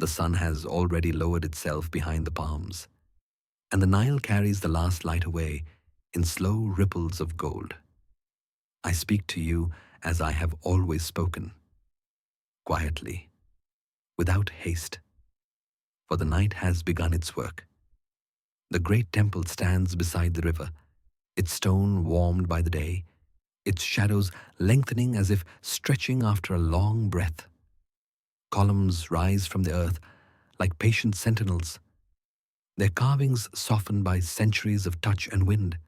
The sun has already lowered itself behind the palms, and the Nile carries the last light away in slow ripples of gold. I speak to you as I have always spoken, quietly, without haste, for the night has begun its work. The great temple stands beside the river, its stone warmed by the day, its shadows lengthening as if stretching after a long breath. Columns rise from the earth like patient sentinels, their carvings softened by centuries of touch and wind.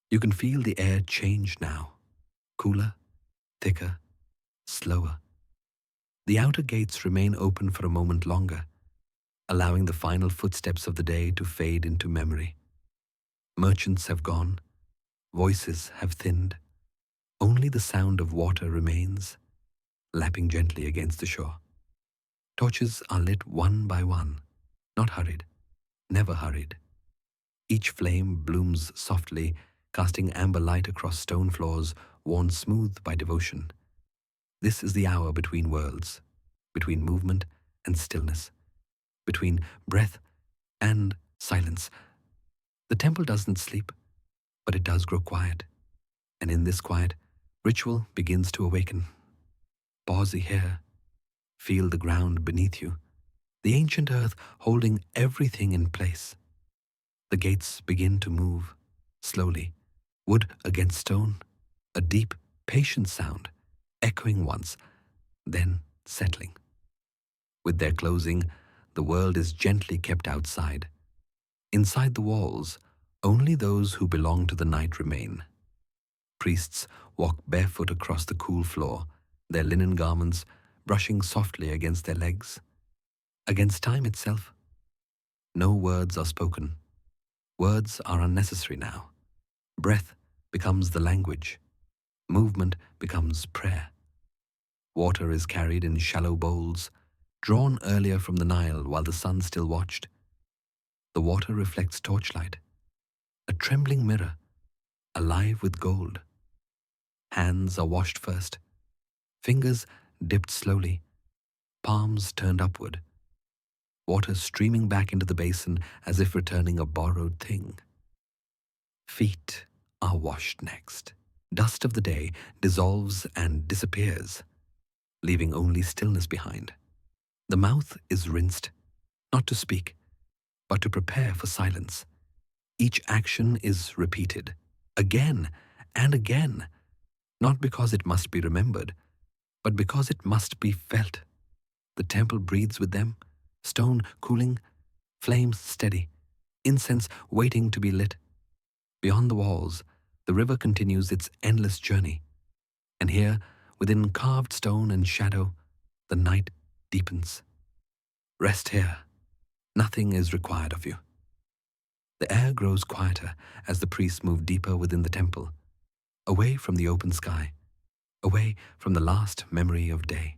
You can feel the air change now, cooler, thicker, slower. The outer gates remain open for a moment longer, allowing the final footsteps of the day to fade into memory. Merchants have gone, voices have thinned. Only the sound of water remains, lapping gently against the shore. Torches are lit one by one, not hurried, never hurried. Each flame blooms softly, casting amber light across stone floors worn smooth by devotion. This is the hour between worlds, between movement and stillness, between breath and silence. The temple doesn't sleep, but it does grow quiet. And in this quiet, ritual begins to awaken. Pause here. Feel the ground beneath you, the ancient earth holding everything in place. The gates begin to move, slowly, wood against stone, a deep, patient sound, echoing once, then settling. With their closing, the world is gently kept outside. Inside the walls, only those who belong to the night remain. Priests walk barefoot across the cool floor, their linen garments brushing softly against their legs, against time itself. No words are spoken. Words are unnecessary now. Breath becomes the language. Movement becomes prayer. Water is carried in shallow bowls, drawn earlier from the Nile while the sun still watched. The water reflects torchlight, a trembling mirror, alive with gold. Hands are washed first, fingers dipped slowly, palms turned upward, water streaming back into the basin as if returning a borrowed thing. Feet are washed next. Dust of the day dissolves and disappears, leaving only stillness behind. The mouth is rinsed, not to speak, but to prepare for silence. Each action is repeated, again and again, not because it must be remembered, but because it must be felt. The temple breathes with them, stone cooling, flames steady, incense waiting to be lit. Beyond the walls, the river continues its endless journey. And here, within carved stone and shadow, the night deepens. Rest here. Nothing is required of you. The air grows quieter as the priests move deeper within the temple, away from the open sky, away from the last memory of day.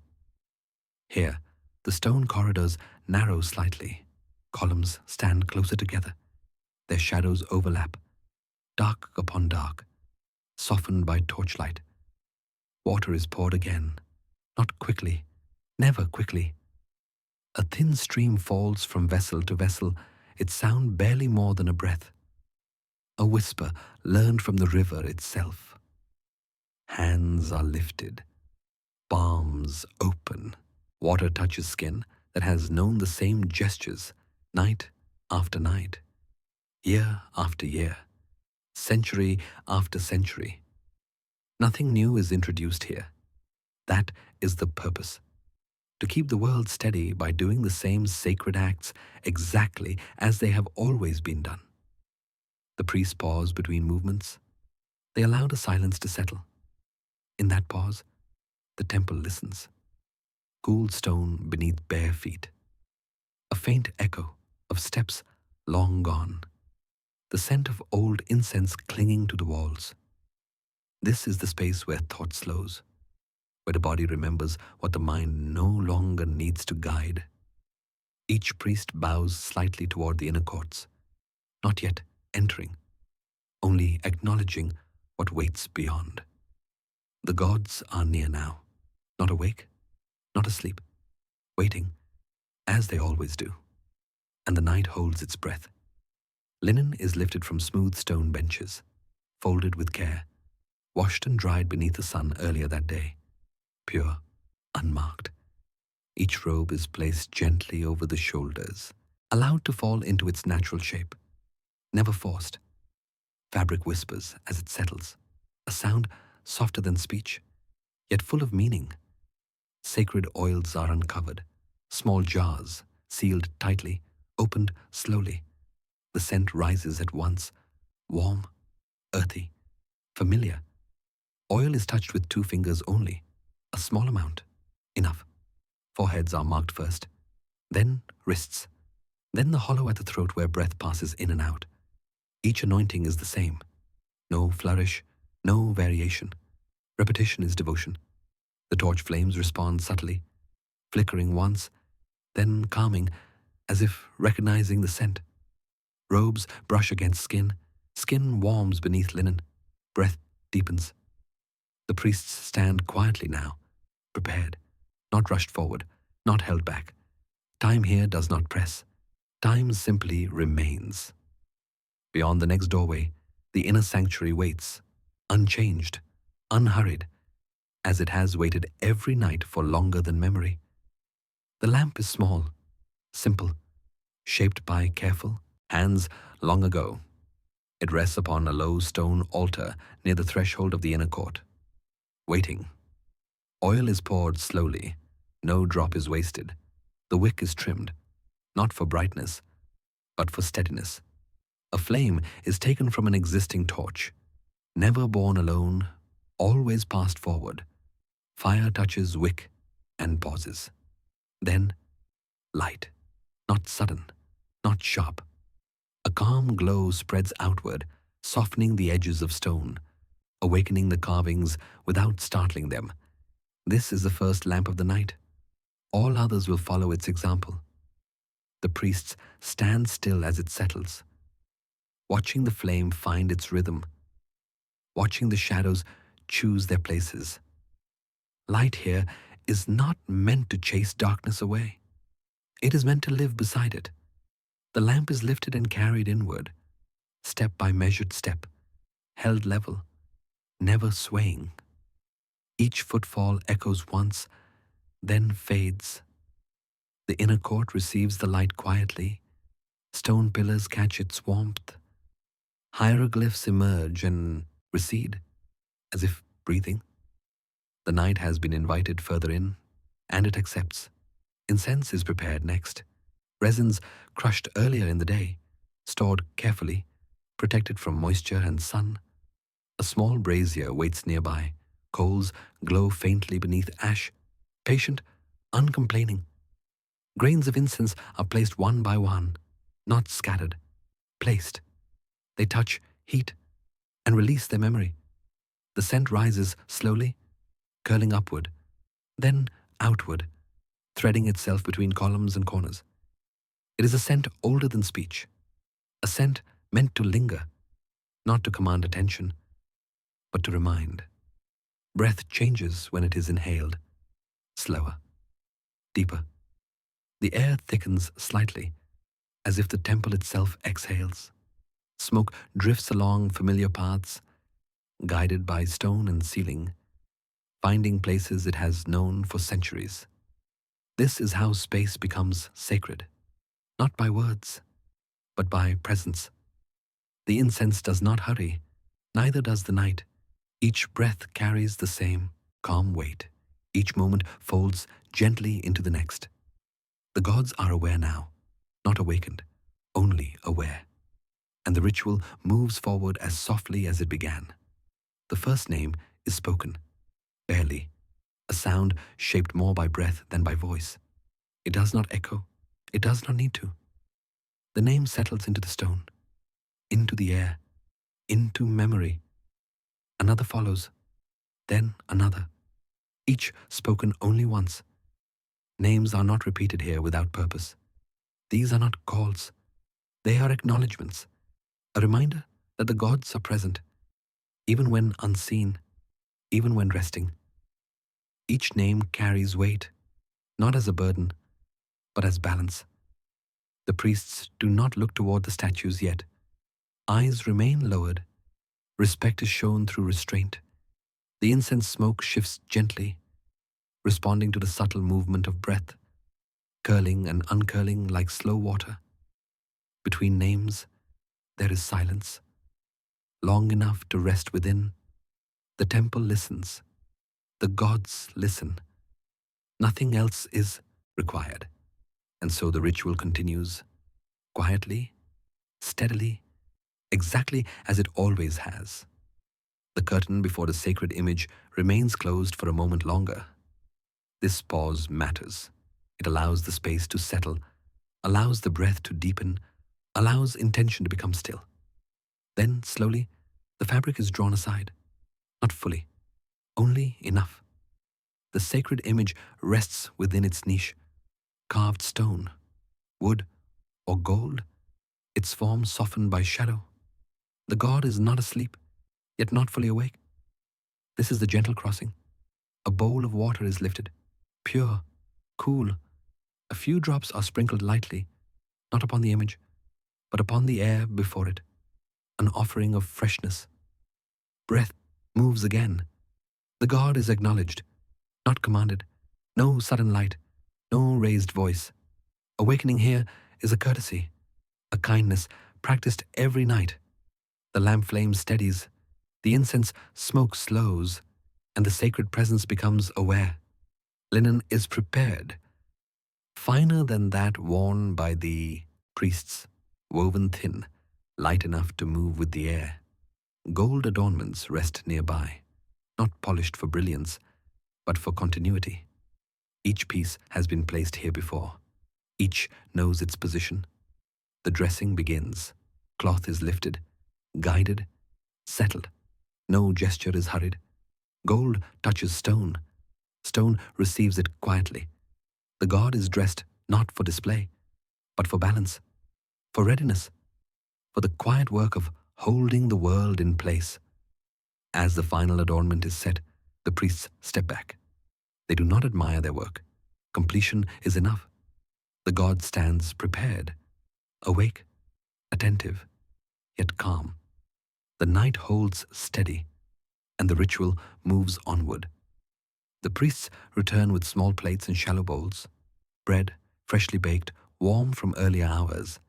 Here, the stone corridors narrow slightly. Columns stand closer together. Their shadows overlap, dark upon dark, softened by torchlight. Water is poured again, not quickly, never quickly. A thin stream falls from vessel to vessel, its sound barely more than a breath. A whisper learned from the river itself. Hands are lifted, palms open. Water touches skin that has known the same gestures night after night, year after year, century after century. Nothing new is introduced here. That is the purpose. To keep the world steady by doing the same sacred acts exactly as they have always been done. The priests pause between movements. They allow the silence to settle. In that pause, the temple listens. Cool stone beneath bare feet. A faint echo of steps long gone. The scent of old incense clinging to the walls. This is the space where thought slows, where the body remembers what the mind no longer needs to guide. Each priest bows slightly toward the inner courts, not yet entering, only acknowledging what waits beyond. The gods are near now, not awake, not asleep, waiting, as they always do, and the night holds its breath. Linen is lifted from smooth stone benches, folded with care, washed and dried beneath the sun earlier that day, pure, unmarked. Each robe is placed gently over the shoulders, allowed to fall into its natural shape, never forced. Fabric whispers as it settles, a sound softer than speech, yet full of meaning. Sacred oils are uncovered, small jars, sealed tightly, opened slowly. The scent rises at once, warm, earthy, familiar. Oil is touched with 2 fingers only, a small amount, enough. Foreheads are marked first, then wrists, then the hollow at the throat where breath passes in and out. Each anointing is the same. No flourish, no variation. Repetition is devotion. The torch flames respond subtly, flickering once, then calming, as if recognizing the scent. Robes brush against skin. Skin warms beneath linen. Breath deepens. The priests stand quietly now, prepared, not rushed forward, not held back. Time here does not press. Time simply remains. Beyond the next doorway, the inner sanctuary waits, unchanged, unhurried, as it has waited every night for longer than memory. The lamp is small, simple, shaped by careful hands long ago. It rests upon a low stone altar near the threshold of the inner court. Waiting. Oil is poured slowly. No drop is wasted. The wick is trimmed, not for brightness, but for steadiness. A flame is taken from an existing torch, never born alone, always passed forward. Fire touches wick and pauses. Then, light, not sudden, not sharp. A calm glow spreads outward, softening the edges of stone, awakening the carvings without startling them. This is the first lamp of the night. All others will follow its example. The priests stand still as it settles, watching the flame find its rhythm, watching the shadows choose their places. Light here is not meant to chase darkness away. It is meant to live beside it. The lamp is lifted and carried inward, step by measured step, held level, never swaying. Each footfall echoes once, then fades. The inner court receives the light quietly. Stone pillars catch its warmth. Hieroglyphs emerge and recede, as if breathing. The night has been invited further in, and it accepts. Incense is prepared next. Resins crushed earlier in the day, stored carefully, protected from moisture and sun. A small brazier waits nearby. Coals glow faintly beneath ash, patient, uncomplaining. Grains of incense are placed one by one, not scattered, placed. They touch, heat, and release their memory. The scent rises slowly, curling upward, then outward, threading itself between columns and corners. It is a scent older than speech, a scent meant to linger, not to command attention, but to remind. Breath changes when it is inhaled, slower, deeper. The air thickens slightly, as if the temple itself exhales. Smoke drifts along familiar paths, guided by stone and ceiling, finding places it has known for centuries. This is how space becomes sacred, not by words, but by presence. The incense does not hurry, neither does the night. Each breath carries the same calm weight. Each moment folds gently into the next. The gods are aware now, not awakened, only aware. And the ritual moves forward as softly as it began. The first name is spoken, barely, a sound shaped more by breath than by voice. It does not echo. It does not need to. The name settles into the stone, into the air, into memory. Another follows, then another, each spoken only once. Names are not repeated here without purpose. These are not calls. They are acknowledgments, a reminder that the gods are present, even when unseen, even when resting. Each name carries weight, not as a burden, but as balance. The priests do not look toward the statues yet. Eyes remain lowered. Respect is shown through restraint. The incense smoke shifts gently, responding to the subtle movement of breath, curling and uncurling like slow water. Between names, there is silence, long enough to rest within. The temple listens. The gods listen. Nothing else is required. And so the ritual continues, quietly, steadily, exactly as it always has. The curtain before the sacred image remains closed for a moment longer. This pause matters. It allows the space to settle, allows the breath to deepen, allows intention to become still. Then, slowly, the fabric is drawn aside. Not fully, only enough. The sacred image rests within its niche. Carved stone, wood, or gold, its form softened by shadow. The god is not asleep, yet not fully awake. This is the gentle crossing. A bowl of water is lifted, pure, cool. A few drops are sprinkled lightly, not upon the image, but upon the air before it, an offering of freshness. Breath moves again. The god is acknowledged, not commanded. No sudden light, no raised voice. Awakening here is a courtesy, a kindness practiced every night. The lamp flame steadies, the incense smoke slows, and the sacred presence becomes aware. Linen is prepared, finer than that worn by the priests, woven thin, light enough to move with the air. Gold adornments rest nearby, not polished for brilliance, but for continuity. Each piece has been placed here before. Each knows its position. The dressing begins. Cloth is lifted, guided, settled. No gesture is hurried. Gold touches stone. Stone receives it quietly. The god is dressed not for display, but for balance, for readiness, for the quiet work of holding the world in place. As the final adornment is set, the priests step back. They do not admire their work. Completion is enough. The god stands prepared, awake, attentive, yet calm. The night holds steady, and the ritual moves onward. The priests return with small plates and shallow bowls, bread, freshly baked, warm from earlier hours.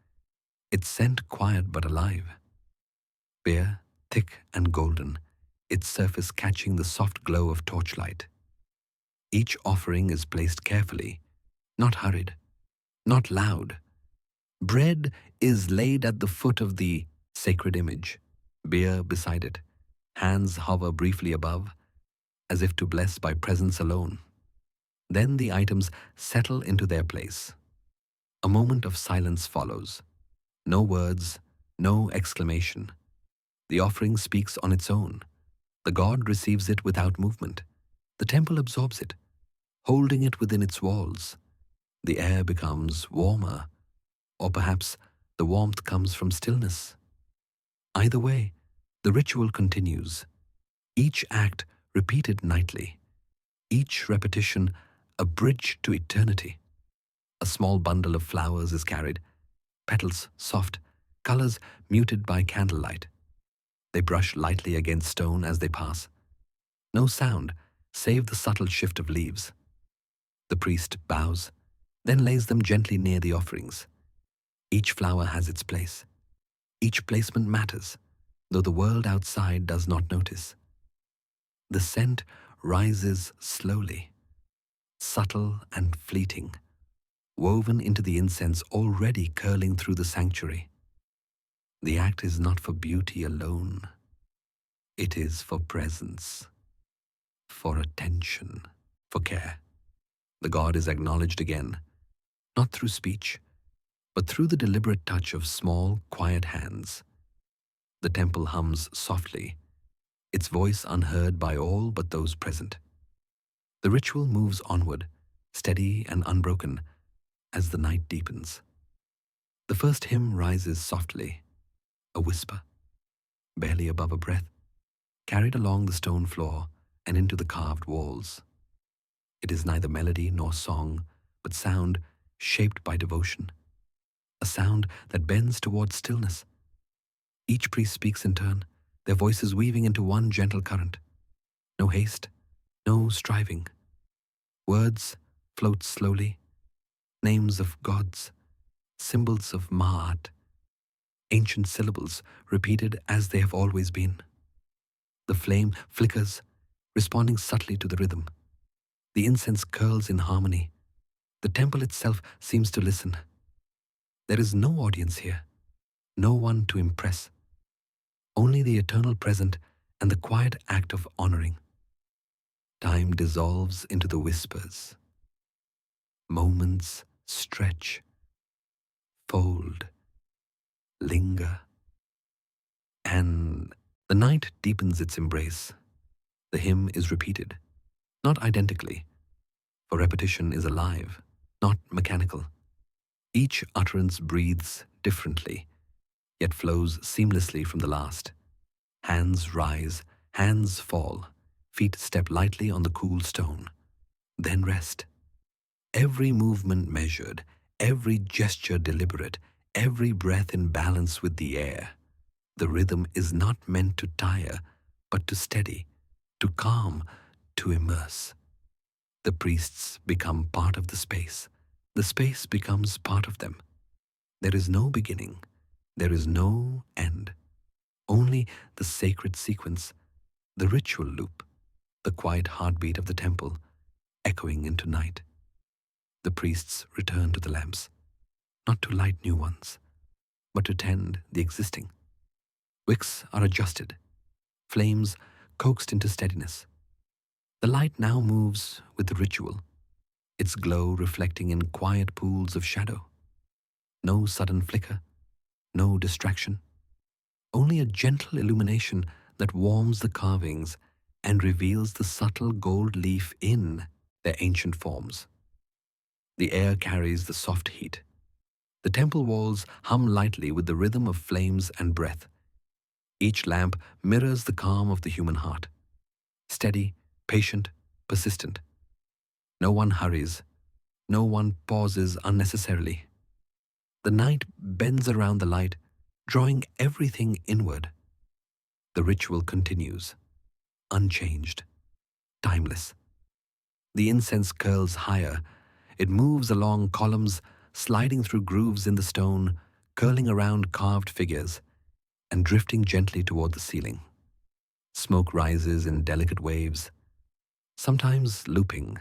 Its scent quiet but alive. Beer, thick and golden, its surface catching the soft glow of torchlight. Each offering is placed carefully, not hurried, not loud. Bread is laid at the foot of the sacred image, beer beside it. Hands hover briefly above, as if to bless by presence alone. Then the items settle into their place. A moment of silence follows. No words, no exclamation. The offering speaks on its own. The god receives it without movement. The temple absorbs it, holding it within its walls. The air becomes warmer, or perhaps the warmth comes from stillness. Either way, the ritual continues. Each act repeated nightly. Each repetition a bridge to eternity. A small bundle of flowers is carried, petals soft, colors muted by candlelight. They brush lightly against stone as they pass. No sound, save the subtle shift of leaves. The priest bows, then lays them gently near the offerings. Each flower has its place. Each placement matters, though the world outside does not notice. The scent rises slowly, subtle and fleeting, woven into the incense already curling through the sanctuary. The act is not for beauty alone. It is for presence, for attention, for care. The god is acknowledged again, not through speech, but through the deliberate touch of small, quiet hands. The temple hums softly, its voice unheard by all but those present. The ritual moves onward, steady and unbroken, as the night deepens. The first hymn rises softly, a whisper, barely above a breath, carried along the stone floor and into the carved walls. It is neither melody nor song, but sound shaped by devotion, a sound that bends towards stillness. Each priest speaks in turn, their voices weaving into one gentle current. No haste, no striving. Words float slowly, names of gods, symbols of Ma'at, ancient syllables repeated as they have always been. The flame flickers, responding subtly to the rhythm. The incense curls in harmony. The temple itself seems to listen. There is no audience here, no one to impress, only the eternal present and the quiet act of honoring. Time dissolves into the whispers. Moments stretch, fold, linger, and the night deepens its embrace. The hymn is repeated, not identically, for repetition is alive, not mechanical. Each utterance breathes differently, yet flows seamlessly from the last. Hands rise, hands fall, feet step lightly on the cool stone, then rest. Every movement measured, every gesture deliberate, every breath in balance with the air. The rhythm is not meant to tire, but to steady, to calm, to immerse. The priests become part of the space. The space becomes part of them. There is no beginning. There is no end. Only the sacred sequence, the ritual loop, the quiet heartbeat of the temple, echoing into night. The priests return to the lamps, not to light new ones, but to tend the existing. Wicks are adjusted, flames coaxed into steadiness. The light now moves with the ritual, its glow reflecting in quiet pools of shadow. No sudden flicker, no distraction, only a gentle illumination that warms the carvings and reveals the subtle gold leaf in their ancient forms. The air carries the soft heat. The temple walls hum lightly with the rhythm of flames and breath. Each lamp mirrors the calm of the human heart. Steady, patient, persistent. No one hurries. No one pauses unnecessarily. The night bends around the light, drawing everything inward. The ritual continues, unchanged, timeless. The incense curls higher. It moves along columns, sliding through grooves in the stone, curling around carved figures, and drifting gently toward the ceiling. Smoke rises in delicate waves, sometimes looping,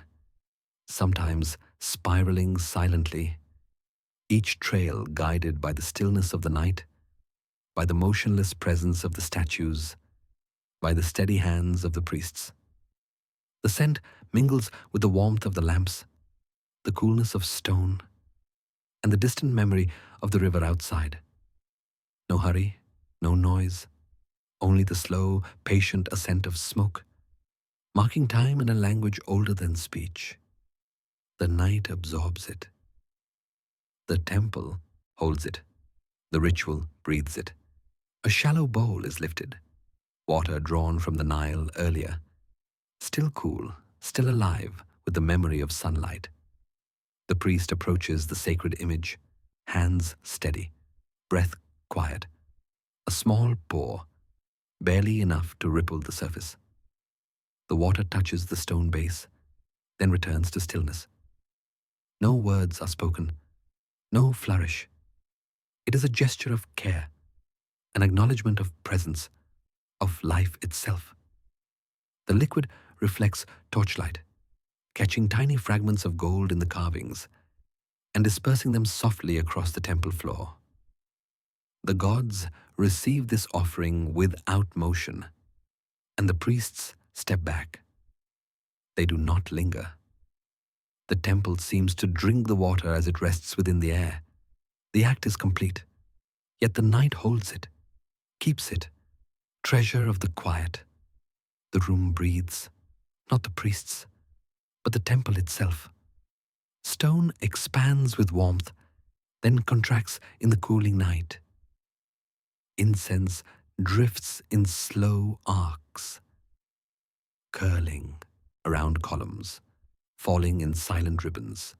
sometimes spiraling silently, each trail guided by the stillness of the night, by the motionless presence of the statues, by the steady hands of the priests. The scent mingles with the warmth of the lamps, the coolness of stone, and the distant memory of the river outside. No hurry, no noise, only the slow, patient ascent of smoke, marking time in a language older than speech. The night absorbs it. The temple holds it. The ritual breathes it. A shallow bowl is lifted, water drawn from the Nile earlier, still cool, still alive with the memory of sunlight. The priest approaches the sacred image, hands steady, breath quiet, a small pour, barely enough to ripple the surface. The water touches the stone base, then returns to stillness. No words are spoken, no flourish. It is a gesture of care, an acknowledgement of presence, of life itself. The liquid reflects torchlight, catching tiny fragments of gold in the carvings and dispersing them softly across the temple floor. The gods receive this offering without motion, and the priests step back. They do not linger. The temple seems to drink the water as it rests within the air. The act is complete, yet the night holds it, keeps it, treasure of the quiet. The room breathes, not the priests, but the temple itself. Stone expands with warmth, then contracts in the cooling night. Incense drifts in slow arcs, curling around columns, falling in silent ribbons.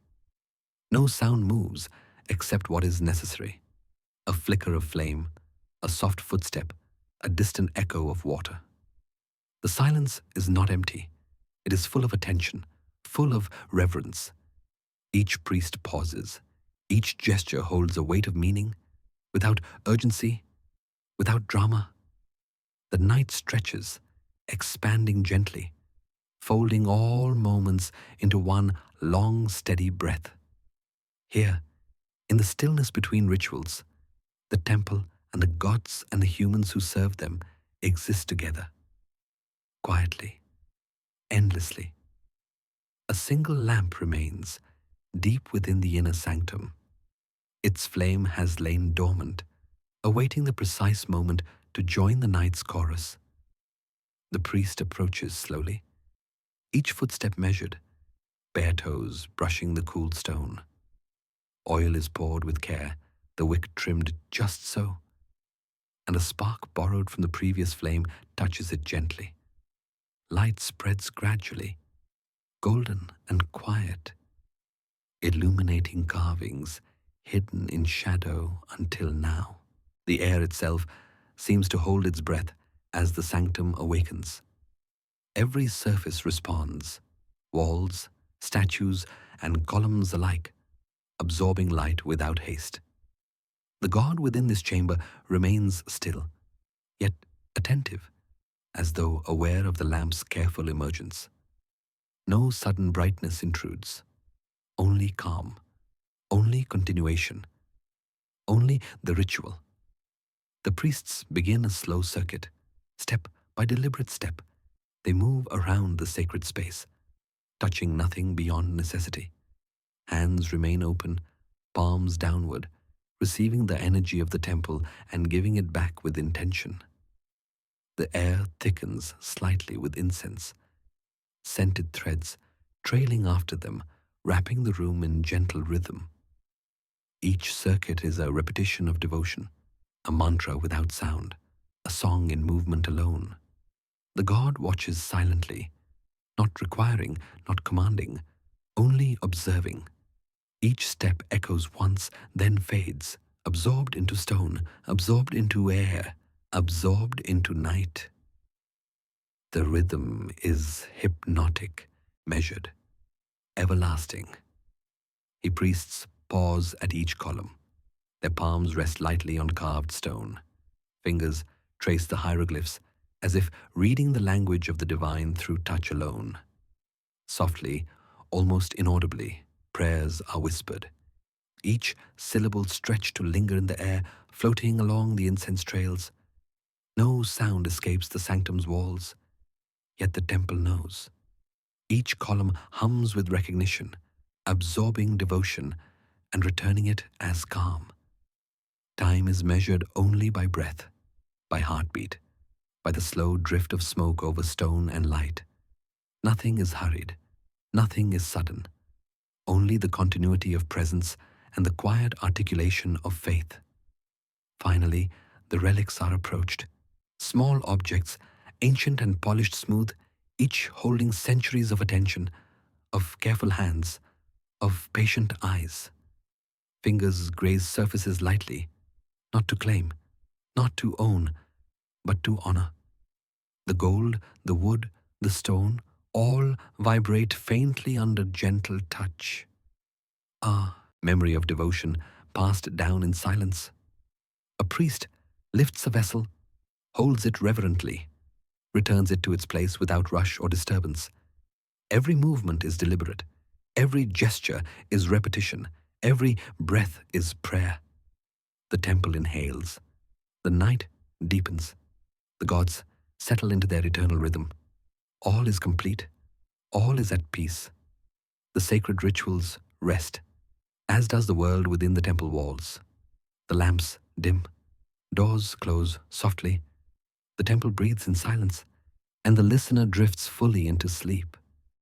No sound moves except what is necessary. A flicker of flame, a soft footstep, a distant echo of water. The silence is not empty. It is full of attention, full of reverence. Each priest pauses. Each gesture holds a weight of meaning, without urgency, without drama. The night stretches, expanding gently, folding all moments into one long, steady breath. Here, in the stillness between rituals, the temple and the gods and the humans who serve them exist together, quietly, endlessly. A single lamp remains, deep within the inner sanctum. Its flame has lain dormant, awaiting the precise moment to join the night's chorus. The priest approaches slowly, each footstep measured, bare toes brushing the cool stone. Oil is poured with care, the wick trimmed just so, and a spark borrowed from the previous flame touches it gently. Light spreads gradually, golden and quiet, illuminating carvings hidden in shadow until now. The air itself seems to hold its breath as the sanctum awakens. Every surface responds, walls, statues, and columns alike, absorbing light without haste. The god within this chamber remains still, yet attentive, as though aware of the lamp's careful emergence. No sudden brightness intrudes, only calm, only continuation, only the ritual. The priests begin a slow circuit. Step by deliberate step, they move around the sacred space, touching nothing beyond necessity. Hands remain open, palms downward, receiving the energy of the temple and giving it back with intention. The air thickens slightly with incense, scented threads trailing after them, wrapping the room in gentle rhythm. Each circuit is a repetition of devotion, a mantra without sound, a song in movement alone. The god watches silently, not requiring, not commanding, only observing. Each step echoes once, then fades, absorbed into stone, absorbed into air, absorbed into night. The rhythm is hypnotic, measured, everlasting. The priests pause at each column. Their palms rest lightly on carved stone. Fingers trace the hieroglyphs as if reading the language of the divine through touch alone. Softly, almost inaudibly, prayers are whispered, each syllable stretched to linger in the air, floating along the incense trails. No sound escapes the sanctum's walls, yet the temple knows. Each column hums with recognition, absorbing devotion and returning it as calm. Time is measured only by breath, by heartbeat, by the slow drift of smoke over stone and light. Nothing is hurried, nothing is sudden, only the continuity of presence and the quiet articulation of faith. Finally, the relics are approached, small objects, ancient and polished smooth, each holding centuries of attention, of careful hands, of patient eyes. Fingers graze surfaces lightly, not to claim, not to own, but to honor. The gold, the wood, the stone, all vibrate faintly under gentle touch. Ah, memory of devotion passed down in silence. A priest lifts a vessel, holds it reverently, returns it to its place without rush or disturbance. Every movement is deliberate. Every gesture is repetition. Every breath is prayer. The temple inhales. The night deepens. The gods settle into their eternal rhythm. All is complete. All is at peace. The sacred rituals rest, as does the world within the temple walls. The lamps dim. Doors close softly. The temple breathes in silence, and the listener drifts fully into sleep.